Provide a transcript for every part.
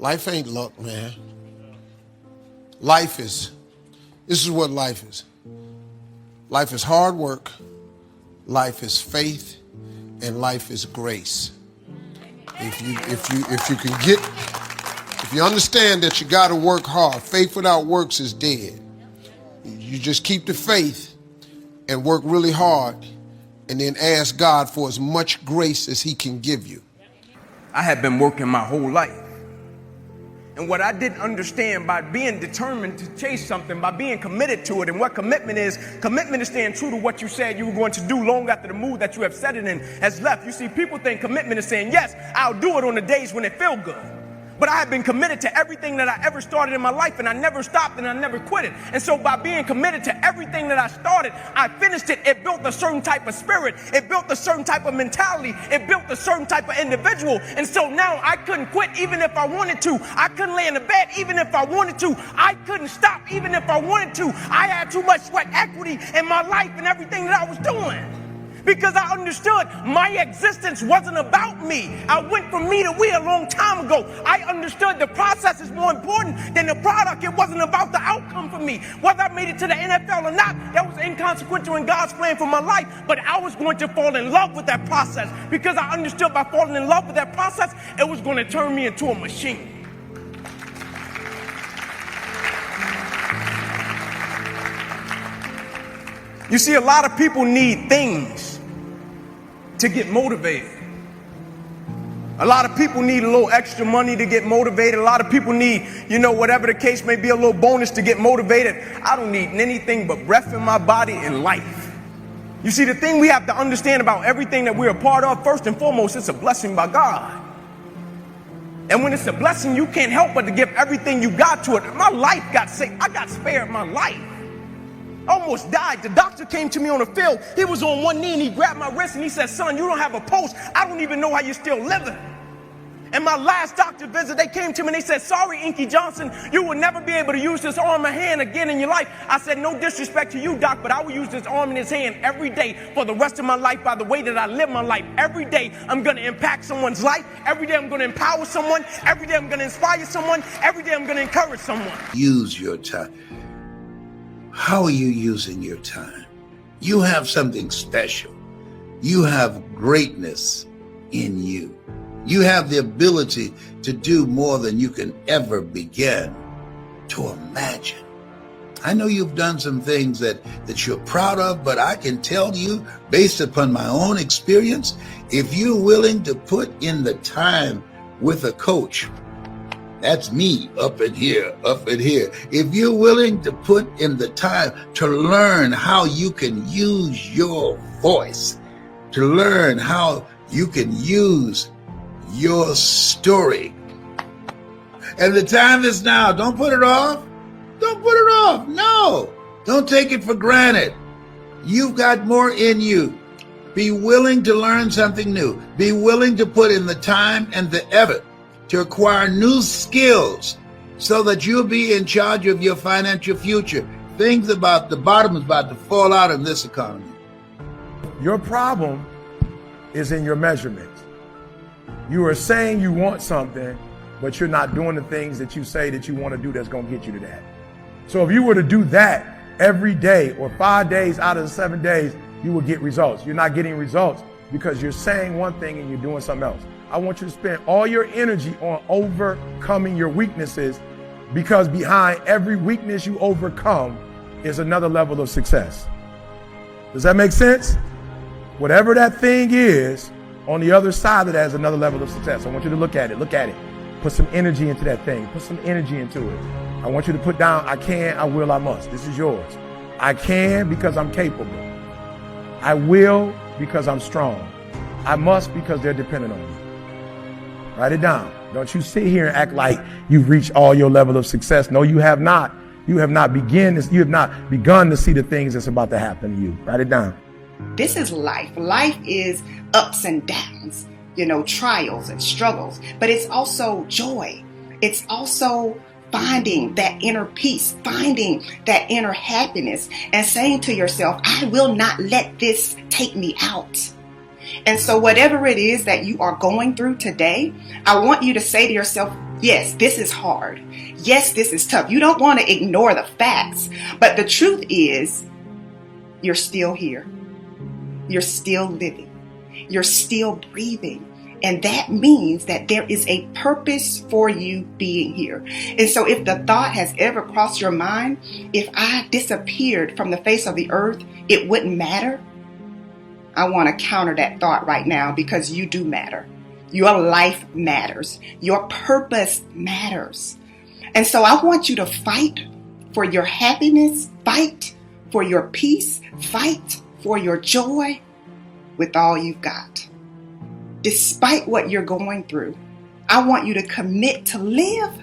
Life ain't luck, man. This is what life is. Life is hard work, life is faith, and life is grace. If you understand that you got to work hard, faith without works is dead. You just keep the faith and work really hard and then ask God for as much grace as he can give you. I had been working my whole life. And what I didn't understand, by being determined to chase something, by being committed to it, and what commitment is staying true to what you said you were going to do long after the mood that you have set it in has left. You see, people think commitment is saying, yes, I'll do it on the days when it feels good. But I have been committed to everything that I ever started in my life, and I never stopped and I never quit it. And so by being committed to everything that I started, I finished it. It built a certain type of spirit. It built a certain type of mentality. It built a certain type of individual. And so now I couldn't quit even if I wanted to. I couldn't lay in the bed even if I wanted to. I couldn't stop even if I wanted to. I had too much sweat equity in my life and everything that I was doing. Because I understood my existence wasn't about me. I went from me to we a long time ago. I understood the process is more important than the product. It wasn't about the outcome for me. Whether I made it to the NFL or not, that was inconsequential in God's plan for my life. But I was going to fall in love with that process, because I understood by falling in love with that process, it was going to turn me into a machine. You see, a lot of people need things to get motivated. A lot of people need a little extra money to get motivated. A lot of people need, whatever the case may be, a little bonus to get motivated. I don't need anything but breath in my body and life. You see, the thing we have to understand about everything that we're a part of, first and foremost, it's a blessing by God. And when it's a blessing, you can't help but to give everything you got to it. My life got saved. I got spared my life. Almost died. The doctor came to me on the field. He was on one knee and he grabbed my wrist and he said, son, you don't have a pulse. I don't even know how you're still living. And my last doctor visit, they came to me and they said, sorry, Inky Johnson, you will never be able to use this arm or hand again in your life. I said, no disrespect to you, doc, but I will use this arm and this hand every day for the rest of my life by the way that I live my life. Every day I'm going to impact someone's life. Every day I'm going to empower someone. Every day I'm going to inspire someone. Every day I'm going to encourage someone. Use your time. How are you using your time? You have something special. You have greatness in you. You have the ability to do more than you can ever begin to imagine. I know you've done some things that you're proud of, but I can tell you, based upon my own experience, if you're willing to put in the time with a coach, that's me up in here. If you're willing to put in the time to learn how you can use your voice, to learn how you can use your story. And the time is now. Don't put it off. Don't put it off. No, don't take it for granted. You've got more in you. Be willing to learn something new. Be willing to put in the time and the effort to acquire new skills so that you'll be in charge of your financial future. Things about the bottom is about to fall out in this economy. Your problem is in your measurements. You are saying you want something, but you're not doing the things that you say that you want to do that's going to get you to that. So if you were to do that every day or 5 days out of the 7 days, you will get results. You're not getting results because you're saying one thing and you're doing something else. I want you to spend all your energy on overcoming your weaknesses, because behind every weakness you overcome is another level of success. Does that make sense? Whatever that thing is, on the other side of that is another level of success. I want you to look at it. Look at it. Put some energy into that thing. Put some energy into it. I want you to put down, I can, I will, I must. This is yours. I can because I'm capable. I will because I'm strong. I must because they're dependent on me. Write it down. Don't you sit here and act like you've reached all your level of success. No, you have not. You have not begun to see the things that's about to happen to you. Write it down. This is life. Life is ups and downs, trials and struggles, but it's also joy. It's also finding that inner peace, finding that inner happiness, and saying to yourself, I will not let this take me out. And so whatever it is that you are going through today, I want you to say to yourself, Yes, this is hard. Yes, this is tough. You don't want to ignore the facts. But the truth is, you're still here. You're still living. You're still breathing. And that means that there is a purpose for you being here. And so if the thought has ever crossed your mind, if I disappeared from the face of the earth, it wouldn't matter. I want to counter that thought right now, because you do matter. Your life matters. Your purpose matters. And so I want you to fight for your happiness, fight for your peace, fight for your joy with all you've got. Despite what you're going through, I want you to commit to live,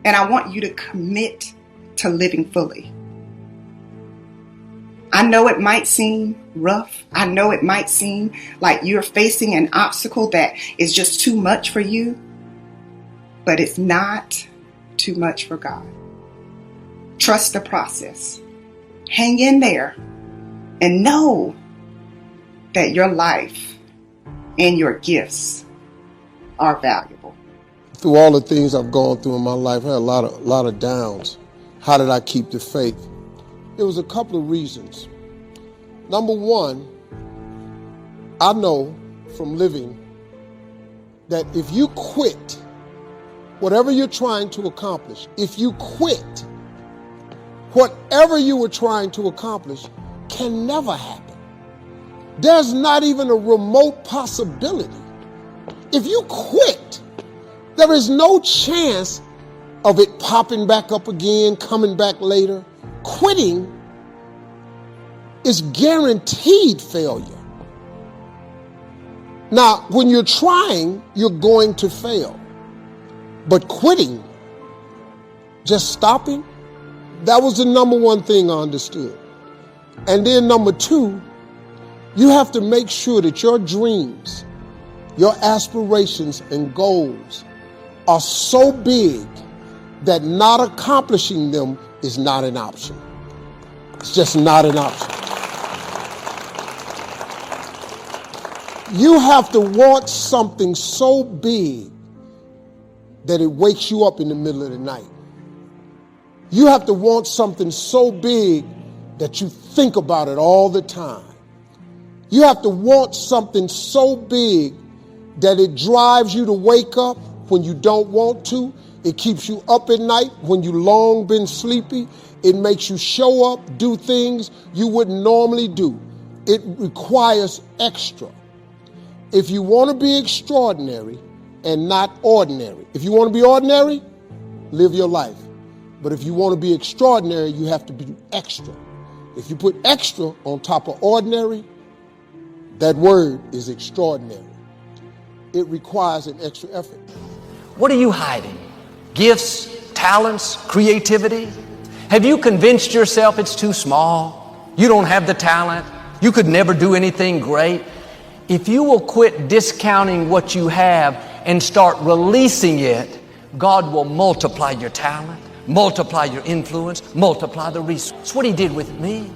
and I want you to commit to living fully. I know it might seem rough. I know it might seem like you're facing an obstacle that is just too much for you, but it's not too much for God. Trust the process. Hang in there and know that your life and your gifts are valuable. Through all the things I've gone through in my life, I had a lot of downs. How did I keep the faith? There was a couple of reasons. Number one, I know from living that if you quit whatever you're trying to accomplish, if you quit, whatever you were trying to accomplish can never happen. There's not even a remote possibility. If you quit, there is no chance of it popping back up again, coming back later. Quitting is guaranteed failure. Now, when you're trying, you're going to fail. But quitting, just stopping, that was the number one thing I understood. And then number two, you have to make sure that your dreams, your aspirations and goals are so big that not accomplishing them is not an option. It's just not an option. You have to want something so big that it wakes you up in the middle of the night. You have to want something so big that you think about it all the time. You have to want something so big that it drives you to wake up when you don't want to. It keeps you up at night when you long been sleepy. It makes you show up, do things you wouldn't normally do. It requires extra. If you want to be extraordinary and not ordinary, if you want to be ordinary, live your life. But if you want to be extraordinary, you have to be extra. If you put extra on top of ordinary, that word is extraordinary. It requires an extra effort. What are you hiding? Gifts, talents, creativity? Have you convinced yourself it's too small? You don't have the talent? You could never do anything great? If you will quit discounting what you have and start releasing it, God will multiply your talent, multiply your influence, multiply the resources. That's what He did with me.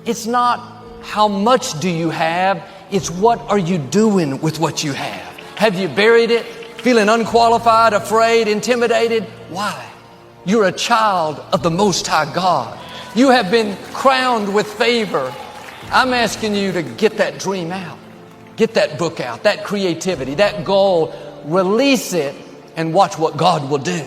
It's not how much do you have, it's what are you doing with what you have. Have you buried it, feeling unqualified, afraid, intimidated? Why? You're a child of the Most High God. You have been crowned with favor. I'm asking you to get that dream out. Get that book out, that creativity, that goal. Release it and watch what God will do.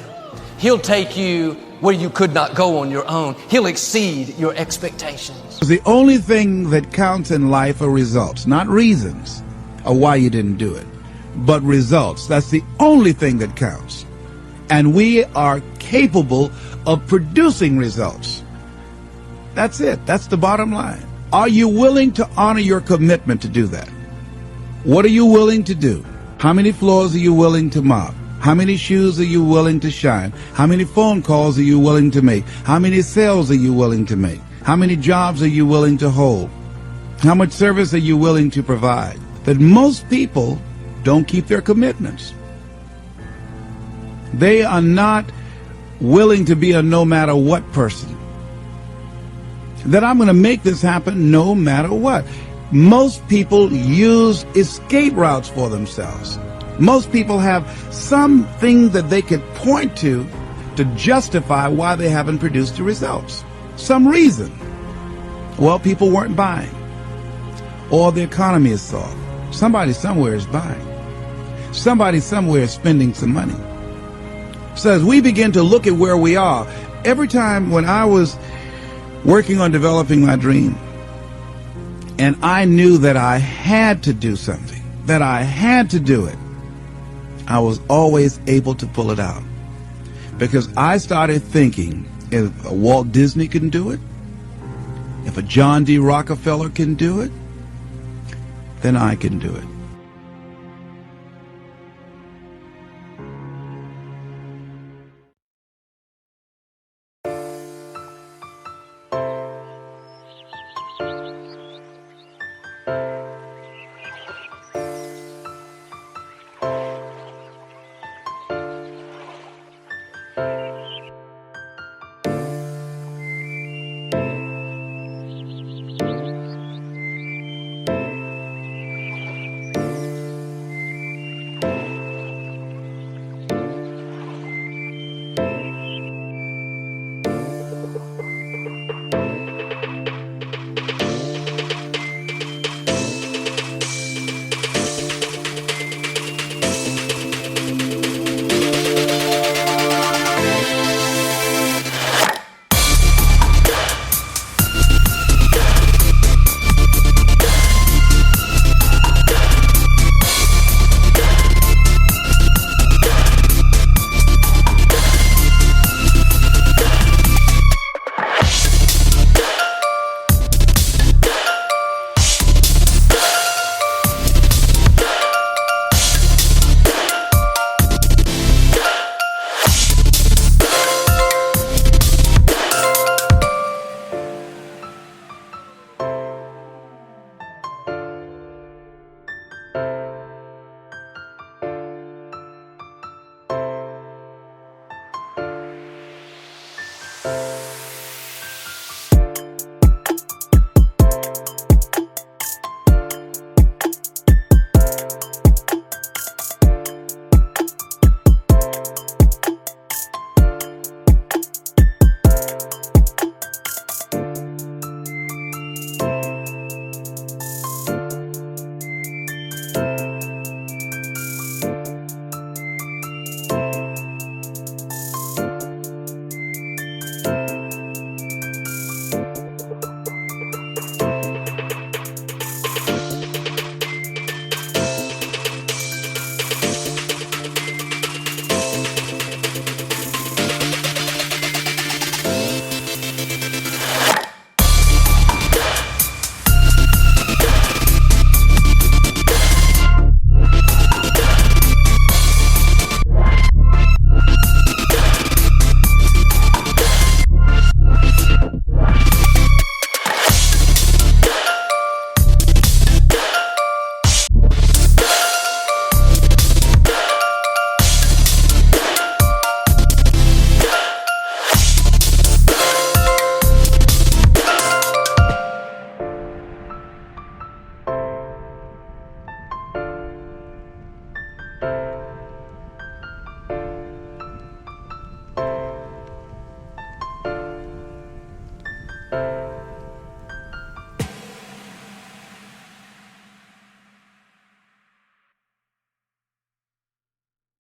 He'll take you where you could not go on your own. He'll exceed your expectations. The only thing that counts in life are results, not reasons of why you didn't do it, but results. That's the only thing that counts. And we are capable of producing results. That's it. That's the bottom line. Are you willing to honor your commitment to do that? What are you willing to do? How many floors are you willing to mop? How many shoes are you willing to shine? How many phone calls are you willing to make? How many sales are you willing to make? How many jobs are you willing to hold? How much service are you willing to provide? That most people don't keep their commitments. They are not willing to be a no matter what person. That I'm going to make this happen no matter what. Most people use escape routes for themselves. Most people have something that they could point to justify why they haven't produced the results. Some reason. Well, people weren't buying. Or the economy is soft. Somebody somewhere is buying. Somebody somewhere is spending some money. So as we begin to look at where we are, every time when I was working on developing my dream, and I knew that I had to do something, that I had to do it, I was always able to pull it out. Because I started thinking, if a Walt Disney can do it, if a John D. Rockefeller can do it, then I can do it.